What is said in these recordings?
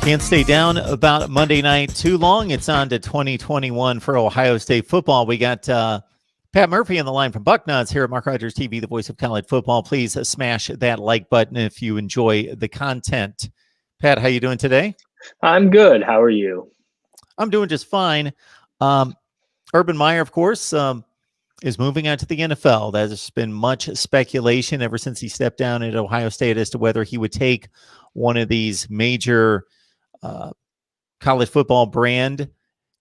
Can't stay down about Monday night too long. It's on to 2021 for Ohio State football. We got Pat Murphy on the line from Bucknuts here at Mark Rogers TV, the voice of college football. Please smash that like button if you enjoy the content. Pat, how you doing today? I'm good. How are you? I'm doing just fine. Urban Meyer, of course, is moving on to the NFL. There's been much speculation ever since he stepped down at Ohio State as to whether he would take one of these major college football brand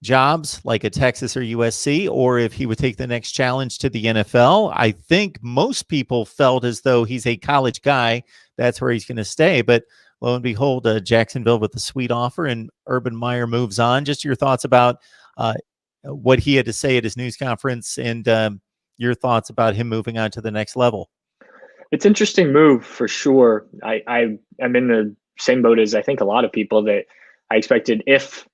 jobs like a Texas or USC, or if he would take the next challenge to the NFL. I think most people felt as though he's a college guy. That's where he's going to stay. But lo and behold, Jacksonville with a sweet offer, and Urban Meyer moves on. Just your thoughts about what he had to say at his news conference and your thoughts about him moving on to the next level. It's an interesting move for sure. I am in the same boat as I think a lot of people that I expected if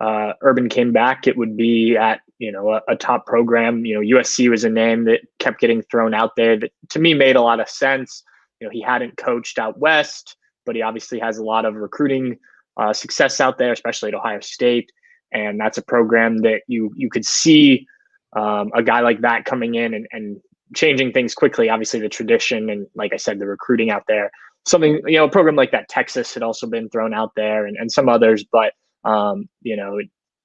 Urban came back, it would be at a top program. USC was a name that kept getting thrown out there that to me made a lot of sense. He hadn't coached out west, but he obviously has a lot of recruiting success out there, especially at Ohio State, and that's a program that you could see a guy like that coming in and changing things quickly. Obviously, the tradition and, like I said, the recruiting out there. Something, a program like that, Texas had also been thrown out there and some others, but,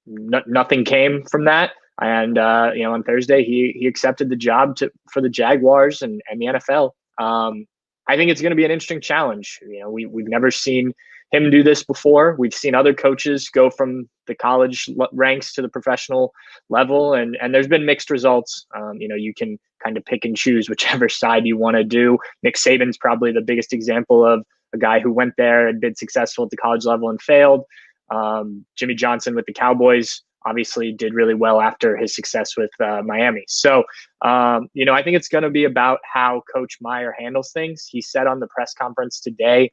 nothing came from that. And, on Thursday, he accepted the job for the Jaguars and the NFL. I think it's going to be an interesting challenge. We've never seen him do this before. We've seen other coaches go from the college ranks to the professional level, and there's been mixed results. You can kind of pick and choose whichever side you want to do. Nick Saban's probably the biggest example of a guy who went there and been successful at the college level and failed. Jimmy Johnson with the Cowboys obviously did really well after his success with Miami. So, I think it's going to be about how Coach Meyer handles things. He said on the press conference today,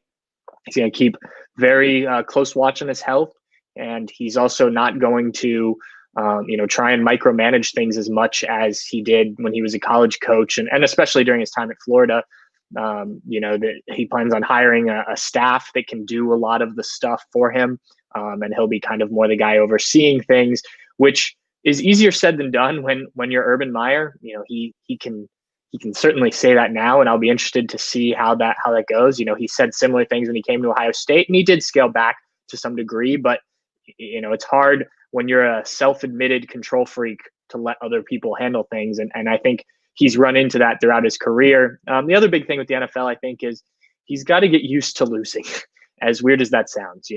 he's going to keep very close watch on his health, and he's also not going to, try and micromanage things as much as he did when he was a college coach, and especially during his time at Florida. That he plans on hiring a staff that can do a lot of the stuff for him, and he'll be kind of more the guy overseeing things, which is easier said than done when you're Urban Meyer. He can certainly say that now, and I'll be interested to see how that goes. He said similar things when he came to Ohio State, and he did scale back to some degree, but it's hard when you're a self-admitted control freak to let other people handle things. And I think he's run into that throughout his career. The other big thing with the NFL, I think, is he's got to get used to losing. As weird as that sounds,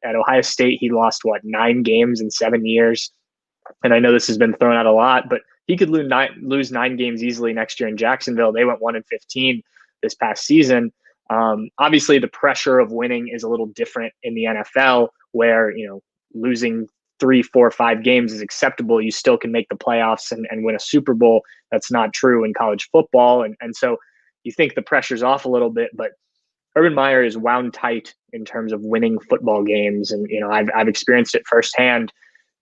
at Ohio State, he lost 9 games in 7 years. And I know this has been thrown out a lot, but he could lose 9 games easily next year in Jacksonville. They went 1-15 this past season. Obviously, the pressure of winning is a little different in the NFL, where losing 3, 4, 5 games is acceptable. You still can make the playoffs and win a Super Bowl. That's not true in college football. And so you think the pressure's off a little bit, but Urban Meyer is wound tight in terms of winning football games. And, I've experienced it firsthand,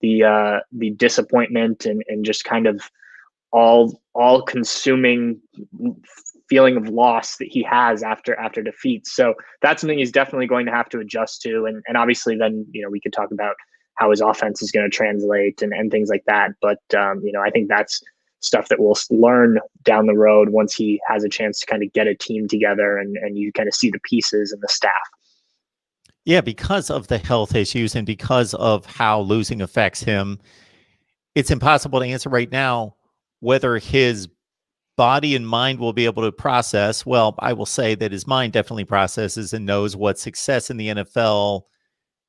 the disappointment and just kind of all consuming feeling of loss that he has after defeats. So that's something he's definitely going to have to adjust to. And obviously then, we could talk about how his offense is going to translate and things like that. But, I think that's stuff that we'll learn down the road once he has a chance to kind of get a team together and you kind of see the pieces and the staff. Yeah, because of the health issues and because of how losing affects him, it's impossible to answer right now whether his body and mind will be able to process. Well, I will say that his mind definitely processes and knows what success in the NFL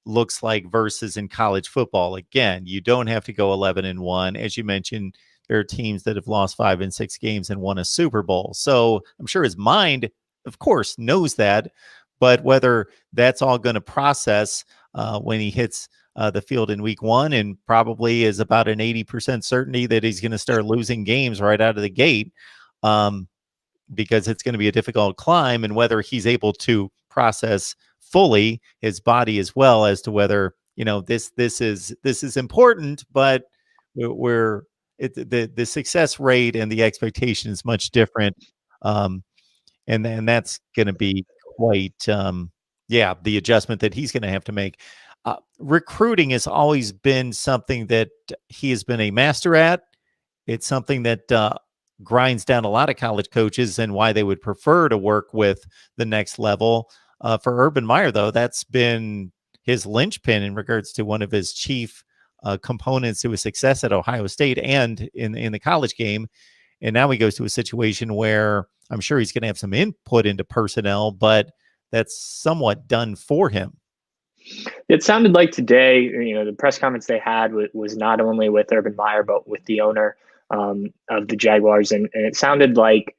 looks like versus in college football. Again, you don't have to go 11-1. As you mentioned, there are teams that have lost 5 and 6 games and won a Super Bowl. So I'm sure his mind, of course, knows that, but whether that's all going to process when he hits the field in week 1, and probably is about an 80% certainty that he's going to start losing games right out of the gate, because it's going to be a difficult climb, and whether he's able to process fully his body as well as to whether, this is important, but the success rate and the expectation is much different. And that's going to be quite, the adjustment that he's going to have to make. Recruiting has always been something that he has been a master at. It's something that grinds down a lot of college coaches and why they would prefer to work with the next level. For Urban Meyer, though, that's been his linchpin in regards to one of his chief components to his success at Ohio State and in the college game. And now he goes to a situation where I'm sure he's going to have some input into personnel, but that's somewhat done for him. It sounded like today, the press conference they had was not only with Urban Meyer, but with the owner of the Jaguars. And it sounded like,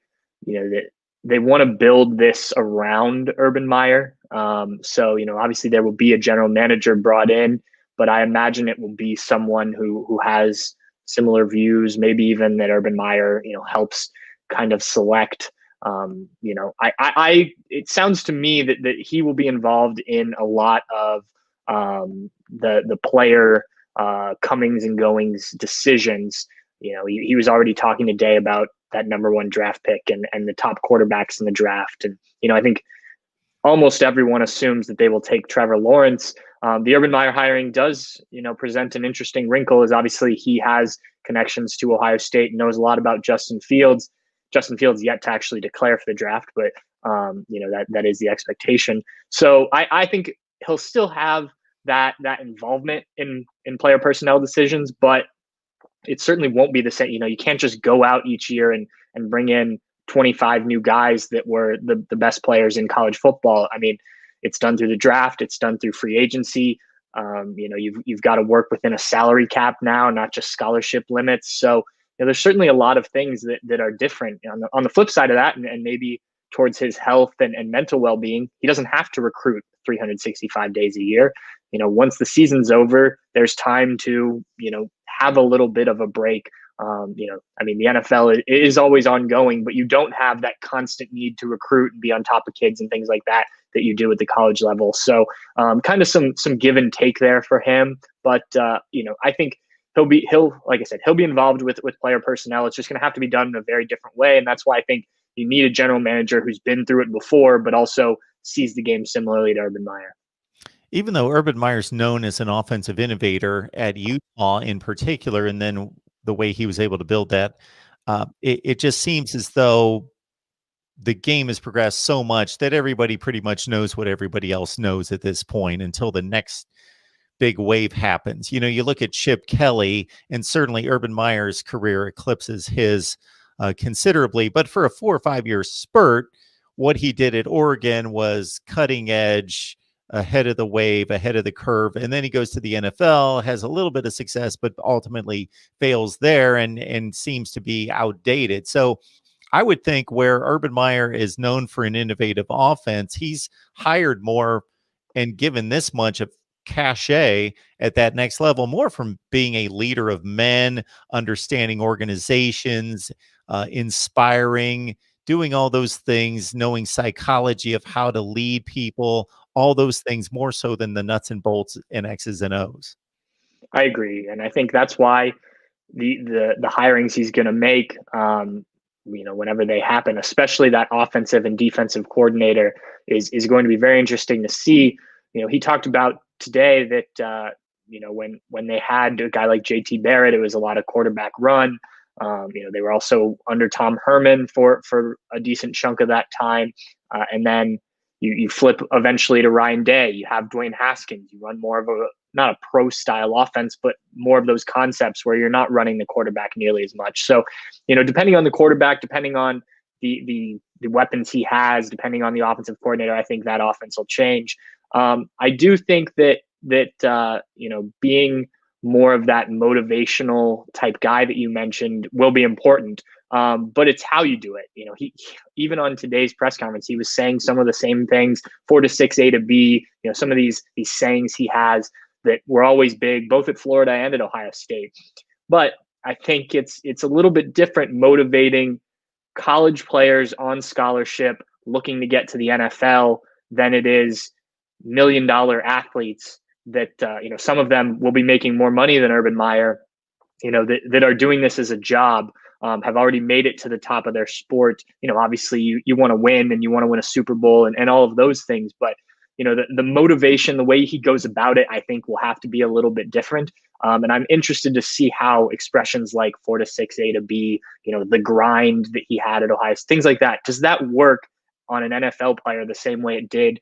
that they want to build this around Urban Meyer. So, obviously there will be a general manager brought in, but I imagine it will be someone who has similar views, maybe even that Urban Meyer, helps kind of select. It sounds to me that he will be involved in a lot of the player comings and goings decisions. He was already talking today about that number one draft pick and the top quarterbacks in the draft. And, I think almost everyone assumes that they will take Trevor Lawrence. The Urban Meyer hiring does, present an interesting wrinkle, is obviously he has connections to Ohio State and knows a lot about Justin Fields. Justin Fields yet to actually declare for the draft, but that is the expectation. So I think he'll still have that involvement in player personnel decisions, but it certainly won't be the same. You can't just go out each year and bring in 25 new guys that were the best players in college football. I mean, it's done through the draft. It's done through free agency. You've got to work within a salary cap now, not just scholarship limits. So there's certainly a lot of things that are different. On the flip side of that, and maybe towards his health and mental well-being, he doesn't have to recruit 365 days a year. Once the season's over, there's time to, have a little bit of a break. The NFL is always ongoing, but you don't have that constant need to recruit and be on top of kids and things like that you do at the college level. So kind of some give and take there for him. But, I think like I said, he'll be involved with player personnel. It's just going to have to be done in a very different way. And that's why I think you need a general manager who's been through it before, but also sees the game similarly to Urban Meyer. Even though Urban Meyer's known as an offensive innovator at Utah in particular, and then the way he was able to build that, it just seems as though the game has progressed so much that everybody pretty much knows what everybody else knows at this point until the next big wave happens. You look at Chip Kelly, and certainly Urban Meyer's career eclipses his considerably, but for a 4 or 5 year spurt, what he did at Oregon was cutting edge, ahead of the wave, ahead of the curve. And then he goes to the NFL, has a little bit of success, but ultimately fails there and seems to be outdated. So I would think where Urban Meyer is known for an innovative offense, he's hired more and given this much of cachet at that next level, more from being a leader of men, understanding organizations, inspiring, doing all those things, knowing psychology of how to lead people, all those things more so than the nuts and bolts and X's and O's. I agree. And I think that's why the hirings he's going to make, whenever they happen, especially that offensive and defensive coordinator is going to be very interesting to see. He talked about today that, when they had a guy like JT Barrett, it was a lot of quarterback run. They were also under Tom Herman for a decent chunk of that time. And then you flip eventually to Ryan Day. You have Dwayne Haskins. You run more of not a pro style offense, but more of those concepts where you're not running the quarterback nearly as much. So, depending on the quarterback, depending on the weapons he has, depending on the offensive coordinator, I think that offense will change. I do think that being more of that motivational type guy that you mentioned will be important. But it's how you do it. He even on today's press conference, he was saying some of the same things, 4 to 6, A to B, some of these sayings he has that were always big, both at Florida and at Ohio State. But I think it's a little bit different motivating college players on scholarship looking to get to the NFL than it is $1 million athletes that, some of them will be making more money than Urban Meyer, that are doing this as a job, have already made it to the top of their sport. Obviously you want to win and you want to win a Super Bowl and all of those things. But, the motivation, the way he goes about it, I think will have to be a little bit different. And I'm interested to see how expressions like 4 to 6, A to B, the grind that he had at Ohio, things like that. Does that work on an NFL player the same way it did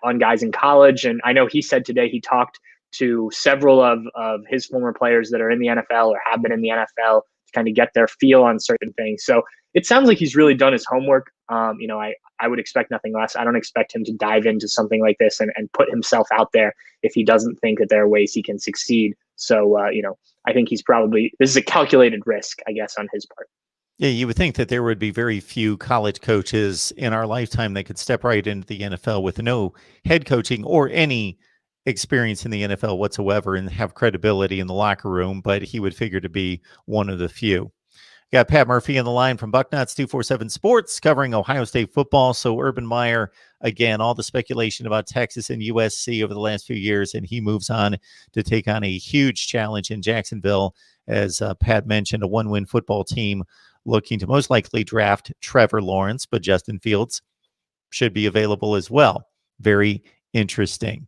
on guys in college? And I know he said today he talked to several of his former players that are in the NFL or have been in the NFL to kind of get their feel on certain things. So it sounds like he's really done his homework. I would expect nothing less. I don't expect him to dive into something like this and put himself out there if he doesn't think that there are ways he can succeed. So, I think this is a calculated risk, I guess, on his part. Yeah, you would think that there would be very few college coaches in our lifetime that could step right into the NFL with no head coaching or any experience in the NFL whatsoever and have credibility in the locker room, but he would figure to be one of the few. Got Pat Murphy on the line from Bucknuts 247 Sports covering Ohio State football. So Urban Meyer, again, all the speculation about Texas and USC over the last few years, and he moves on to take on a huge challenge in Jacksonville. As Pat mentioned, a one-win football team looking to most likely draft Trevor Lawrence, but Justin Fields should be available as well. Very interesting.